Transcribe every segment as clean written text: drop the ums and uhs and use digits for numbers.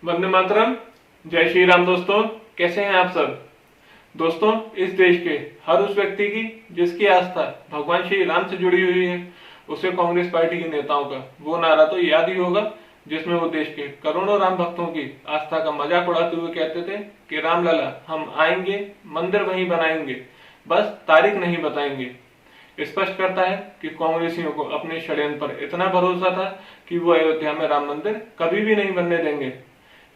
वंदे मातरम। जय श्री राम। दोस्तों, कैसे हैं आप सब। दोस्तों, इस देश के हर उस व्यक्ति की जिसकी आस्था भगवान श्री राम से जुड़ी हुई है, उसे कांग्रेस पार्टी के नेताओं का वो नारा तो याद ही होगा जिसमें वो देश के करोड़ों राम भक्तों की आस्था का मजाक उड़ाते हुए कहते थे कि रामलला हम आएंगे, मंदिर वहीं बनाएंगे, बस तारीख नहीं बताएंगे। स्पष्ट करता है कि कांग्रेसियों को अपने षड्यंत्र पर इतना भरोसा था कि वो अयोध्या में राम मंदिर कभी भी नहीं बनने देंगे।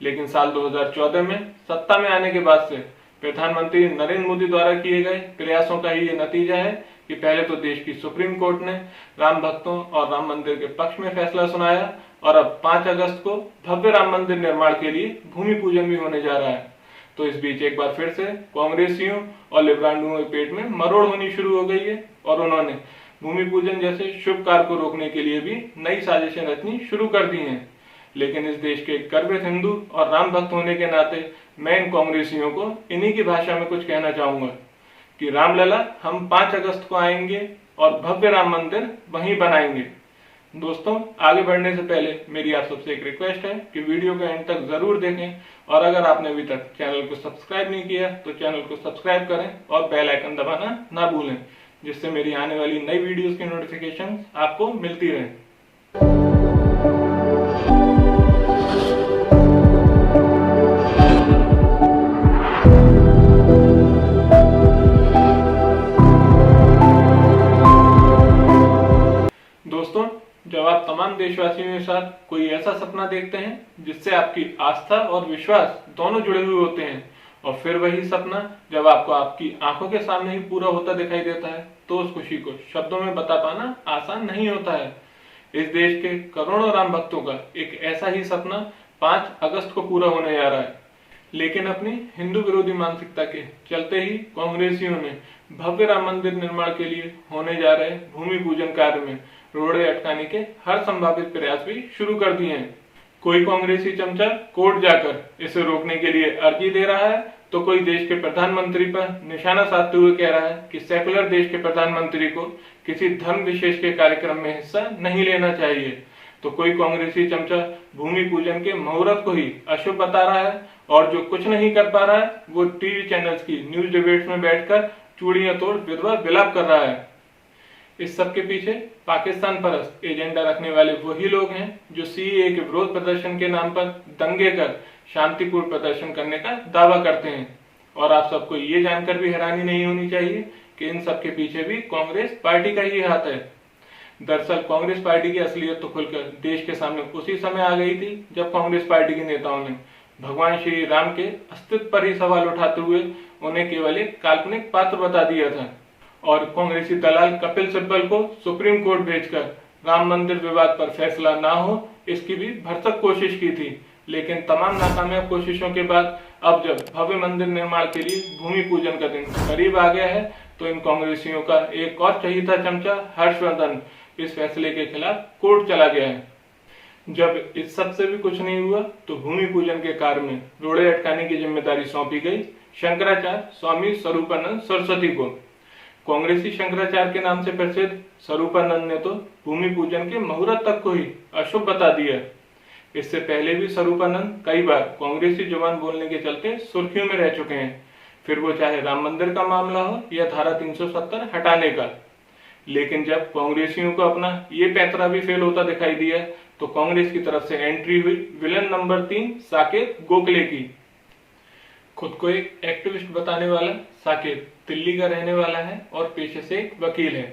लेकिन साल 2014 में सत्ता में आने के बाद से प्रधानमंत्री नरेंद्र मोदी द्वारा किए गए प्रयासों का ही ये नतीजा है कि पहले तो देश की सुप्रीम कोर्ट ने राम भक्तों और राम मंदिर के पक्ष में फैसला सुनाया और अब 5 अगस्त को भव्य राम मंदिर निर्माण के लिए भूमि पूजन भी होने जा रहा है। तो इस बीच एक बार फिर से कांग्रेसियों और लिब्रांडुओं के पेट में मरोड़ होनी शुरू हो गई है और उन्होंने भूमि पूजन जैसे शुभ कार्य को रोकने के लिए भी नई साजिशें रचनी शुरू कर दी हैं। लेकिन इस देश के गर्वित हिंदू और राम भक्त होने के नाते मैं इन कांग्रेसियों को इन्हीं की भाषा में कुछ कहना चाहूंगा कि रामलला हम 5 अगस्त को आएंगे और भव्य राम मंदिर वहीं बनाएंगे। दोस्तों, आगे बढ़ने से पहले मेरी आप सबसे एक रिक्वेस्ट है कि वीडियो को एंड तक जरूर देखें और अगर आपने अभी तक चैनल को सब्सक्राइब नहीं किया तो चैनल को सब्सक्राइब करें और बेल आइकन दबाना ना भूलें, जिससे मेरी आने वाली नई वीडियोस की नोटिफिकेशन आपको मिलती रहे। दोस्तों, जब आप तमाम देशवासियों के साथ कोई ऐसा सपना देखते हैं जिससे आपकी आस्था और विश्वास दोनों जुड़े हुए होते हैं और फिर वही सपना जब आपको आपकी आंखों के सामने ही पूरा होता दिखाई देता है तो उस खुशी को शब्दों में बता पाना आसान नहीं होता है। इस देश के करोड़ों राम भक्तों का एक ऐसा ही सपना 5 अगस्त को पूरा होने जा रहा है। लेकिन अपनी हिंदू विरोधी मानसिकता के चलते ही कांग्रेसियों ने भव्य राम मंदिर निर्माण के लिए होने जा रहे भूमि पूजन कार्य में रोड़े अटकाने के हर संभावित प्रयास भी शुरू कर दिए हैं। कोई कांग्रेसी चमचा कोर्ट जाकर इसे रोकने के लिए अर्जी दे रहा है तो कोई देश के प्रधानमंत्री पर निशाना साधते हुए कह रहा है कि सेकुलर देश के प्रधानमंत्री को किसी धर्म विशेष के कार्यक्रम में हिस्सा नहीं लेना चाहिए, तो कोई कांग्रेसी चमचा भूमि पूजन के मुहूर्त को ही अशुभ बता रहा है और जो कुछ नहीं कर पा रहा है वो टीवी चैनल्स की न्यूज डिबेट्स में बैठकर चूड़ियां तोड़ विधवा विलाप कर रहा है। इस सब के पीछे पाकिस्तान परस्त एजेंडा रखने वाले वही लोग हैं जो सीएए के विरोध प्रदर्शन के नाम पर दंगे कर शांतिपूर्ण प्रदर्शन करने का दावा करते हैं। और आप सबको ये जानकर भी हैरानी नहीं होनी चाहिए कि इन सब के पीछे भी कांग्रेस पार्टी का ही हाथ है। दरअसल कांग्रेस पार्टी की असलियत तो खुलकर देश के सामने उसी समय आ गई थी जब कांग्रेस पार्टी के नेताओं ने भगवान श्री राम के अस्तित्व पर ही सवाल उठाते हुए उन्हें केवल एक काल्पनिक पात्र बता दिया था और कांग्रेसी दलाल कपिल सिब्बल को सुप्रीम कोर्ट भेजकर राम मंदिर विवाद पर फैसला ना हो इसकी भी भरसक कोशिश की थी। लेकिन तमाम नाकामयाब कोशिशों के बाद अब जब भव्य मंदिर निर्माण के लिए भूमि पूजन का दिन करीब आ गया है तो इन कांग्रेसियों का एक और चहीता चमचा हर्षवर्धन इस फैसले के खिलाफ कोर्ट चला गया है। जब इस सब से भी कुछ नहीं हुआ तो भूमि पूजन के कार्य में रोड़े अटकाने की जिम्मेदारी सौंपी गई शंकराचार्य स्वामी स्वरूपानंद सरस्वती को। कांग्रेसी शंकराचार्य के नाम से प्रसिद्ध स्वरूपानंद ने तो भूमि पूजन के मुहूर्त तक को ही अशुभ बता दिया। इससे पहले भी स्वरूपानंद कई बार कांग्रेसी जुबान बोलने के चलते सुर्खियों में रह चुके हैं, फिर वो चाहे राम मंदिर का मामला हो या धारा 370 हटाने का। लेकिन जब कांग्रेसियों को अपना ये पैंतरा भी फेल होता दिखाई दिया तो कांग्रेस की तरफ से एंट्री हुई विलन नंबर 3 साकेत गोखले की। खुद को एक एक्टिविस्ट बताने वाला साकेत दिल्ली का रहने वाला है और पेशे से एक वकील है।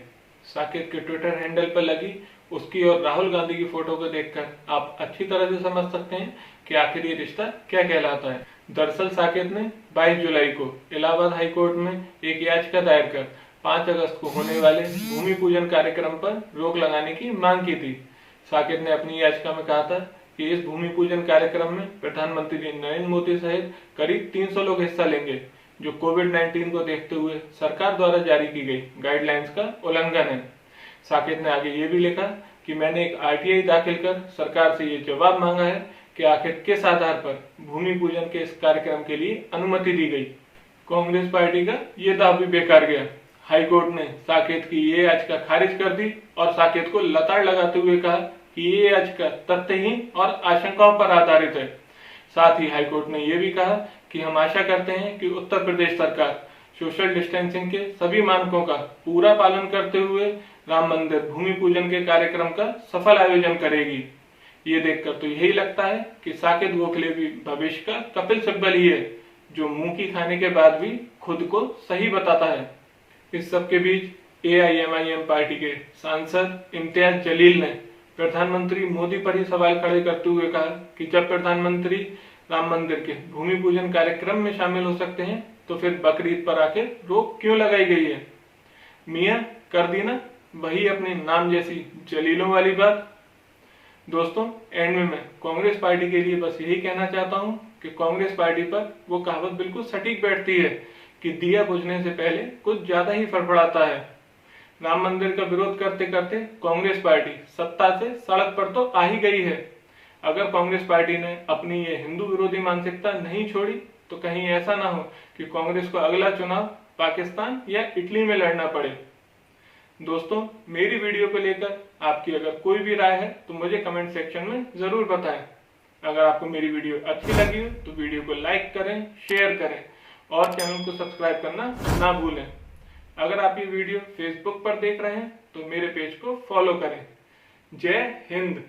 साकेत के ट्विटर हैंडल पर लगी उसकी और राहुल गांधी की फोटो को देखकर आप अच्छी तरह से समझ सकते हैं कि आखिर ये रिश्ता क्या कहलाता है। दरअसल साकेत ने 22 जुलाई को इलाहाबाद हाईकोर्ट में एक याचिका दायर कर 5 अगस्त को होने वाले भूमि पूजन कार्यक्रम पर रोक लगाने की मांग की थी। साकेत ने अपनी याचिका में कहा था कि इस भूमि पूजन कार्यक्रम में प्रधानमंत्री नरेंद्र मोदी सहित करीब 300 लोग हिस्सा लेंगे, जो कोविड-19 को देखते हुए सरकार द्वारा जारी की गई गाइडलाइंस का उल्लंघन है। साकेत ने आगे ये भी लिखा कि मैंने एक आरटीआई दाखिल कर सरकार से ये जवाब मांगा है कि आखिर किस आधार पर भूमि पूजन के इस कार्यक्रम के लिए अनुमति दी गई। कांग्रेस पार्टी का ये दाव भी बेकार गया। हाईकोर्ट ने साकेत की ये याचिका खारिज कर दी और साकेत को लताड़ लगाते हुए कहा कि ये याचिका तथ्यहीन और आशंकाओं पर आधारित है। साथ ही हाईकोर्ट ने यह भी कहा कि हम आशा करते हैं कि उत्तर प्रदेश सरकार सोशल डिस्टेंसिंग के सभी मानकों का पूरा पालन करते हुए राम मंदिर भूमि पूजन के कार्यक्रम का सफल आयोजन करेगी। ये देखकर तो यही लगता है कि साकेत गोखले भी भविष्य का कपिल सिब्बल ही है, जो मुंह की खाने के बाद भी खुद को सही बताता है। इस सब के बीच AIMIM पार्टी के सांसद इम्तियाज जलील ने प्रधानमंत्री मोदी पर ही सवाल खड़े करते हुए कहा कि जब प्रधानमंत्री राम मंदिर के भूमि पूजन कार्यक्रम में शामिल हो सकते हैं तो फिर बकरीद पर आके रोक क्यों लगाई गई है। मियां कर दी ना वही अपने नाम जैसी जलीलों वाली बात। दोस्तों, एंड में मैं कांग्रेस पार्टी के लिए बस यही कहना चाहता हूं कि कांग्रेस पार्टी पर वो कहावत बिल्कुल सटीक बैठती है कि दिया बुझने से पहले कुछ ज्यादा ही फड़फड़ाता है। राम मंदिर का विरोध करते करते कांग्रेस पार्टी सत्ता से सड़क पर तो आ ही गई है। अगर कांग्रेस पार्टी ने अपनी ये हिंदू विरोधी मानसिकता नहीं छोड़ी तो कहीं ऐसा ना हो कि कांग्रेस को अगला चुनाव पाकिस्तान या इटली में लड़ना पड़े। दोस्तों, मेरी वीडियो को लेकर आपकी अगर कोई भी राय है तो मुझे कमेंट सेक्शन में जरूर बताएं। अगर आपको मेरी वीडियो अच्छी लगी हो तो वीडियो को लाइक करें, शेयर करें और चैनल को सब्सक्राइब करना ना भूलें। अगर आप ये वीडियो फेसबुक पर देख रहे हैं तो मेरे पेज को फॉलो करें। जय हिंद।